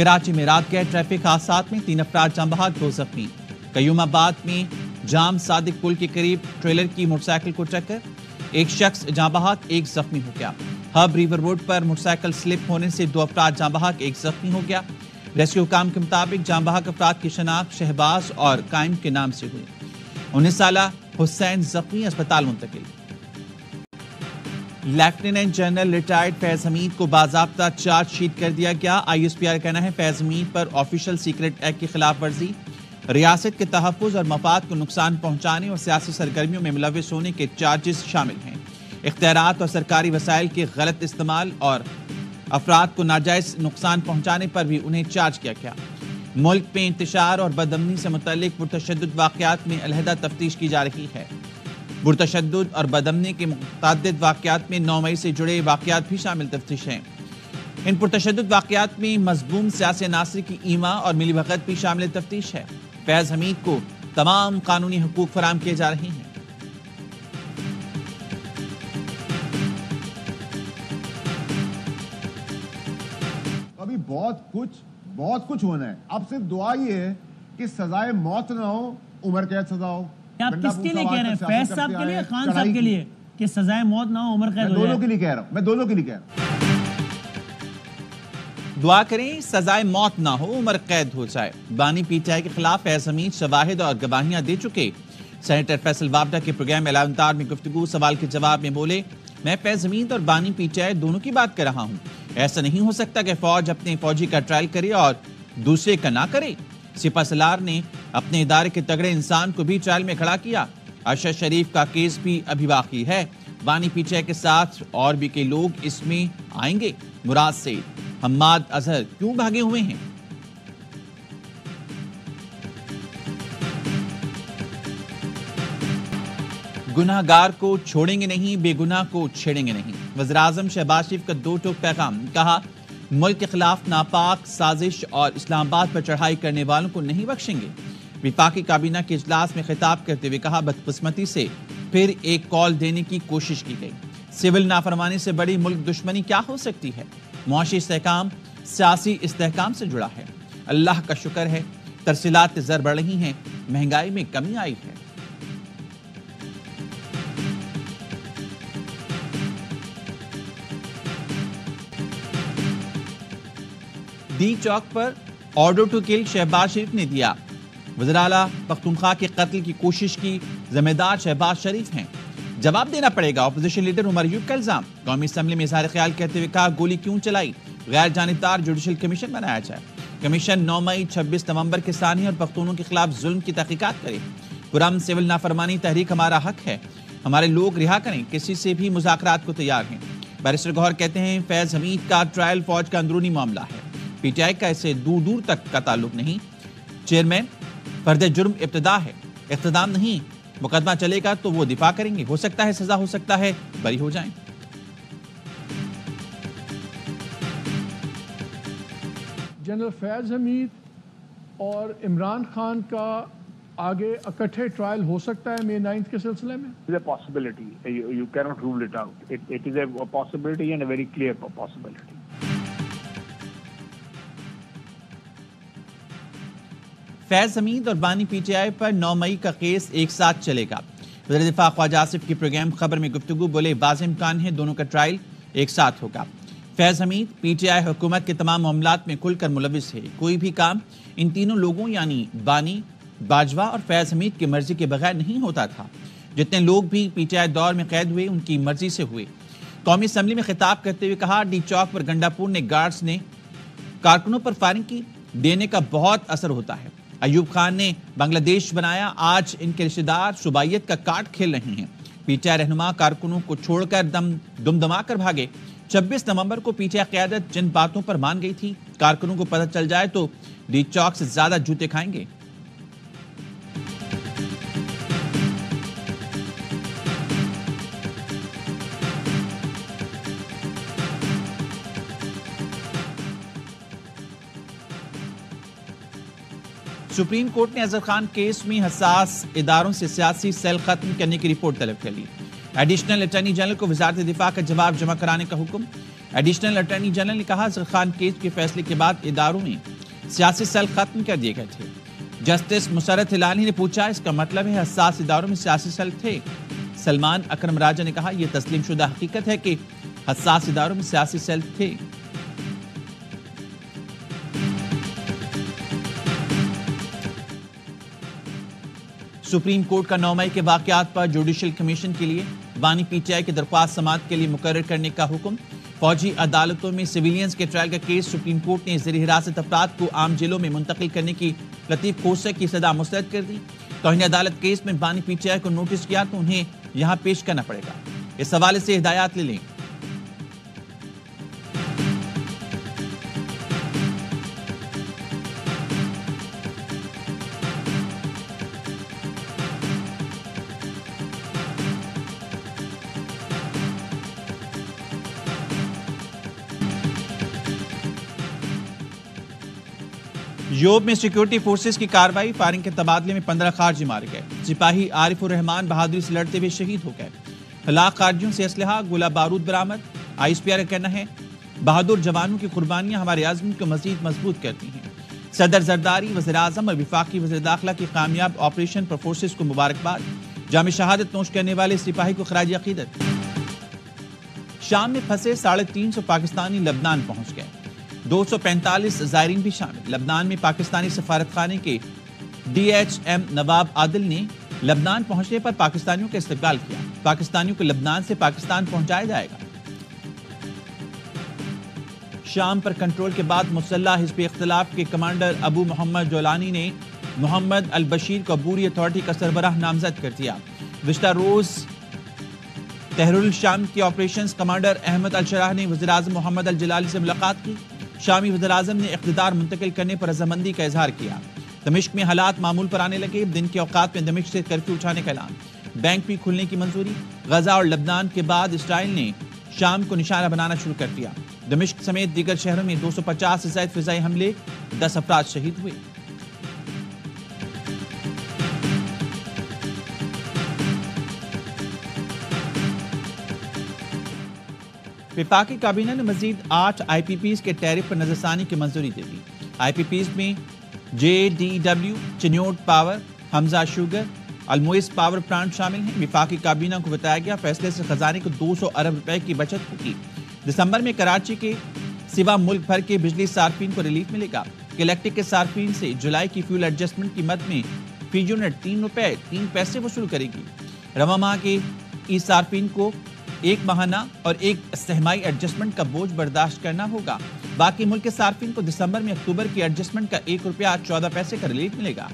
کراچی میں رات گئے ٹریفک حادثات میں 3 افراد جاں بحق 2 زخمی۔ قیوم آباد میں جام صادق پل کے قریب ٹریلر کی موٹر سائیکل کو ٹکر، 1 شخص جاں بحق 1 زخمی ہو گیا۔ ہب ریور روڈ پر موٹر سائیکل سلپ ہونے سے 2 افراد جاں بحق 1 زخمی ہو گیا۔ ریسکیو حکام کے مطابق جاں بحق افراد کی شناخت شہباز اور قائم کے نام سے ہوئی۔ 19 سالہ حسین زخمی اسپتال منتقل۔ لیفٹیننٹ جنرل ریٹائرڈ فیض حمید کو باضابطہ چارج شیٹ کر دیا گیا۔ ISPR کا کہنا ہے فیض حمید پر آفیشل سیکرٹ ایکٹ کی خلاف ورزی، ریاست کے تحفظ اور مفاد کو نقصان پہنچانے اور سیاسی سرگرمیوں میں ملوث ہونے کے چارجز شامل ہیں۔ اختیارات اور سرکاری وسائل کے غلط استعمال اور افراد کو ناجائز نقصان پہنچانے پر بھی انہیں چارج کیا گیا۔ ملک میں انتشار اور بدامنی سے متعلق پرتشدد واقعات میں علیحدہ تفتیش کی جا رہی ہے۔ پرتشدد اور بدامنی کے متعدد واقعات میں 9 مئی سے جڑے واقعات بھی شامل تفتیش ہیں۔ ان پرتشدد واقعات میں مذموم سیاسی عناصر کی ایما اور ملی بھگت بھی شامل تفتیش ہے۔ فیض حمید کو تمام قانونی حقوق فراہم کیے جا رہے ہیں۔ ابھی بہت کچھ ہونا ہے۔ اب صرف دعا یہ ہے کہ سزائے موت نہ ہو، عمر قید سزا ہو۔ آپ کس کے لیے کہہ رہے ہیں؟ فیض صاحب کے لیے، خان صاحب کے لیے کہ سزائے موت نہ ہو، عمر قید ہو جائے؟ میں دونوں کے لیے کہہ رہا ہوں، میں دونوں کے لیے کہہ رہا ہوں۔ دعا کریں سزائے موت نہ ہو، عمر قید ہو جائے۔ بانی PTI کے خلاف فیض حمید شواہد اور گواہیاں دے چکے۔ سینیٹر فیصل وابڈا کے پروگرام اعلان تار میں گفتگو سوال کے جواب میں بولے، میں فیض حمید اور بانی PTI دونوں کی بات کر رہا ہوں۔ ایسا نہیں ہو سکتا کہ فوج اپنے فوجی کا ٹرائل کرے اور دوسرے کا نہ کرے۔ سپہ سالار نے اپنے ادارے کے تگڑے انسان کو بھی ٹرائل میں کھڑا کیا۔ ارشد شریف کا کیس بھی ابھی باقی ہے۔ بانی PTI کے ساتھ اور بھی کئی لوگ اس میں آئیں گے۔ مراد سے حماد اظہر کیوں بھاگے ہوئے ہیں؟ گناہ گار کو چھوڑیں گے نہیں، بے گناہ کو چھیڑیں گے نہیں۔ وزیراعظم شہباز شریف کا 2 ٹوک پیغام، کہا ملک کے خلاف ناپاک سازش اور اسلام آباد پر چڑھائی کرنے والوں کو نہیں بخشیں گے۔ وفاقی کابینہ کے اجلاس میں خطاب کرتے ہوئے کہا بدقسمتی سے پھر ایک کال دینے کی کوشش کی گئی۔ سول نافرمانی سے بڑی ملک دشمنی کیا ہو سکتی ہے؟ معاشی استحکام سیاسی استحکام سے جڑا ہے۔ اللہ کا شکر ہے ترسیلات زر بڑھ رہی ہیں، مہنگائی میں کمی آئی ہے۔ D Chowk per order to kill Shahbaz شریف نے دیا۔ وزیر اعلیٰ پختونخوا کے قتل کی کوشش کی ذمہ دار شہباز شریف ہیں، جواب دینا پڑے گا۔ اپوزیشن لیڈر عمر ایوب کا الزام، قومی اسمبلی میں اظہار خیال کرتے ہوئے کہا گولی کیوں چلائی، غیر جانبدار جوڈیشل کمیشن بنایا جائے۔ کمیشن 9 مئی 26 نومبر کے ثانی اور پختونوں کے خلاف ظلم کی تحقیقات کرے۔ پرامن سول نافرمانی تحریک ہمارا حق ہے، ہمارے لوگ رہا کریں، کسی سے بھی مذاکرات کو تیار ہیں۔ بیرسٹر گوہر کہتے ہیں فیض حمید کا ٹرائل فوج کا اندرونی معاملہ ہے، PTI کا اسے دور دور تک کا تعلق نہیں۔ چیئرمین فرد جرم ابتدا ہے، اقتدام نہیں۔ مقدمہ چلے گا تو وہ دفاع کریں گے، ہو سکتا ہے سزا، ہو سکتا ہے بری ہو جائیں۔ جنرل فیض حمید اور عمران خان کا آگے اکٹھے ٹرائل ہو سکتا ہے مئی 9 کے سلسلے میں؟ It is a possibility. You cannot rule it out. It is a possibility and a very clear possibility. فیض حمید اور بانی PTI پر 9 مئی کا کیس ایک ساتھ چلے گا۔ وزیر دفاع خواجہ آصف کی پروگرام خبر میں گفتگو، بولے واضح امکان ہے دونوں کا ٹرائل ایک ساتھ ہوگا۔ فیض حمید PTI حکومت کے تمام معاملات میں کھل کر ملوث ہے، کوئی بھی کام ان تینوں لوگوں یعنی بانی، باجوہ اور فیض حمید کی مرضی کے بغیر نہیں ہوتا تھا۔ جتنے لوگ بھی PTI دور میں قید ہوئے ان کی مرضی سے ہوئے۔ قومی اسمبلی میں خطاب کرتے ہوئے کہا ڈی چوک پر گنڈا پور نے گارڈز نے کارکنوں پر فائرنگ کی، دینے کا بہت اثر ہوتا ہے۔ ایوب خان نے بنگلہ دیش بنایا، آج ان کے رشتہ دار صوبائیت کا کارڈ کھیل رہے ہیں۔ PTI رہنما کارکنوں کو چھوڑ کر دم دما کر بھاگے۔ 26 نومبر کو PTI قیادت جن باتوں پر مان گئی تھی، کارکنوں کو پتہ چل جائے تو ڈی چوک سے زیادہ جوتے کھائیں گے۔ سپریم کورٹ نے اظہر خان کیس میں حساس اداروں سے سیاسی سیل ختم کرنے کی رپورٹ طلب کر لی۔ ایڈیشنل اٹارنی جنرل کو وزارت دفاع کا جواب جمع کرانے کا حکم۔ ایڈیشنل اٹارنی جنرل نے کہا اظہر خان کیس کے فیصلے کے بعد اداروں میں سیاسی سیل ختم کر دیے گئے تھے۔ جسٹس مسرت ہلالی نے پوچھا اس کا مطلب ہے حساس اداروں میں سیاسی سیل تھے؟ سلمان اکرم راجہ نے کہا یہ تسلیم شدہ حقیقت ہے کہ حساس اداروں میں سیاسی سیل تھے۔ سپریم کورٹ کا 9 مئی کے واقعات پر جوڈیشل کمیشن کے لیے بانی پی ٹی آئی کی درخواست سماعت کے لیے مقرر کرنے کا حکم۔ فوجی عدالتوں میں سویلینز کے ٹرائل کا کیس سپریم کورٹ نے زیر حراست افراد کو عام جیلوں میں منتقل کرنے کی لطیف کھوسہ کی سزا مسترد کر دی۔ توہین عدالت کیس میں بانی پی ٹی آئی کو نوٹس کیا تو انہیں یہاں پیش کرنا پڑے گا۔ اس حوالے سے ہدایات لے لیں۔ یوب میں سیکیورٹی فورسز کی کارروائی، فائرنگ کے تبادلے میں 15 خارجی مارے گئے۔ سپاہی عارف الرحمان بہادری سے لڑتے ہوئے شہید ہو گئے۔ ہلاک خارجیوں سے اسلحہ، گولہ بارود برآمد۔ آئی ایس پی آر کا کہنا ہے بہادر جوانوں کی قربانیاں ہمارے عزم کو مزید مضبوط کرتی ہیں۔ صدر زرداری، وزیر اعظم اور وفاقی وزیر داخلہ کی کامیاب آپریشن پر فورسز کو مبارکباد۔ جام شہادت نوش کرنے والے سپاہی کو خراج عقیدت۔ شام میں پھنسے 350 پاکستانی لبنان پہنچ گئے۔ 245 زائرین بھی شامل۔ لبنان میں پاکستانی سفارت خانے کے ڈی ایچ ایم نواب عادل نے لبنان پہنچنے پر پاکستانیوں کا استقبال کیا۔ پاکستانیوں کو لبنان سے پاکستان پہنچایا جائے گا۔ شام پر کنٹرول کے بعد مسلح حزب اختلاف کے کمانڈر ابو محمد جولانی نے محمد البشیر کو عبوری اتھارٹی کا سربراہ نامزد کر دیا۔ گزشتہ روز تحریر الشام کے آپریشنز کمانڈر احمد الشراح نے وزیر اعظم محمد الجلالی سے ملاقات کی۔ شامی وزیر اعظم نے اقتدار منتقل کرنے پر رضامندی کا اظہار کیا۔ دمشق میں حالات معمول پر آنے لگے۔ دن کے اوقات میں دمشق سے کرفیو اٹھانے کا اعلان۔ بینک بھی کھلنے کی منظوری۔ غزہ اور لبنان کے بعد اسرائیل نے شام کو نشانہ بنانا شروع کر دیا۔ دمشق سمیت دیگر شہروں میں 250 سے زائد فضائی حملے، 10 افراد شہید ہوئے۔ وفاقی کابینہ نے مزید 8 آئی پی پیز کے ٹیرف پر نظر ثانی کی منظوری دے دی۔ آئی پی پیز میں J D W, Chiniot power, Hamza sugar, Almoiz power plant شامل ہیں۔ وفاقی کابینہ کو بتایا گیا فیصلے سے خزانے کو 200 ارب روپے کی بچت ہوگی۔ دسمبر میں کراچی کے سوا ملک بھر کے بجلی صارفین کو ریلیف ملے گا۔ الیکٹرک کے صارفین سے جولائی کی فیول ایڈجسٹمنٹ کی مد میں فی یونٹ 3 روپے 3 پیسے وصول کرے گی۔ رواں ماہ کے ای صارفین کو 1 ماہانہ اور 1 سہمائی ایڈجسٹمنٹ کا بوجھ برداشت کرنا ہوگا۔ باقی ملک کے صارفین کو دسمبر میں اکتوبر کی ایڈجسٹمنٹ کا 1 روپیہ 14 پیسے کا ریلیف ملے گا۔